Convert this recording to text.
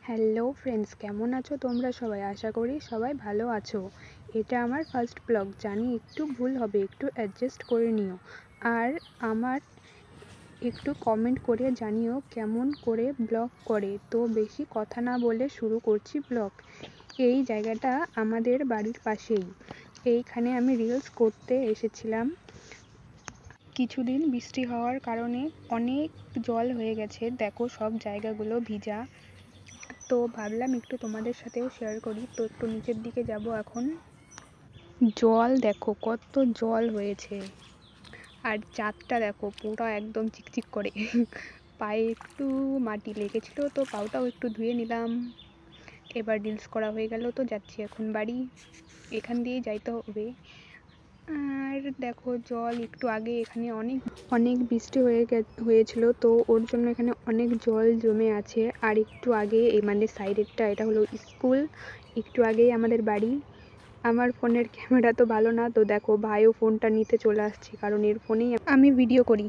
Hello friends, কেমন আছো তোমরা সবাই? আশা করি সবাই ভালো আছো। এটা আমার ফার্স্ট ব্লগ, জানি একটু ভুল হবে, একটু অ্যাডজাস্ট করে নিও। আর আমার একটু কমেন্ট করে জানিও কেমন করে ব্লগ করে। তো বেশি কথা না বলে শুরু করছি ব্লগ। এই জায়গাটা আমাদের বাড়ির পাশেই। এইখানে আমি রিলস করতে এসেছিলাম। কিছুদিন বৃষ্টি হওয়ার কারণে অনেক জল হয়ে গেছে, দেখো সব জায়গাগুলো ভিজা। তো ভাবলাম একটু তোমাদের সাথেও শেয়ার করি। তো একটু নিচের দিকে যাব এখন। জল দেখো, কত জল হয়েছে। আর চাঁদটা দেখো পুরো একদম চিকচিক করে। পায়ে একটু মাটি লেগেছিল, তো পাউটাও একটু ধুয়ে নিলাম। এবার রিলস করা হয়ে গেল, তো যাচ্ছি এখন বাড়ি। এখান দিয়ে যাইতে হবে। আর দেখো জল, একটু আগে এখানে অনেক অনেক বৃষ্টি হয়েছিল, তো ওর জন্য এখানে অনেক জল জমে আছে। আর একটু আগে এই মানে সাইডেরটা, এটা হলো স্কুল, একটু আগেই আমাদের বাড়ি। আমার ফোনের ক্যামেরা তো ভালো না, তো দেখো ভাইও ফোনটা নিতে চলে আসছে, কারণ এর ফোনেই আমি ভিডিও করি।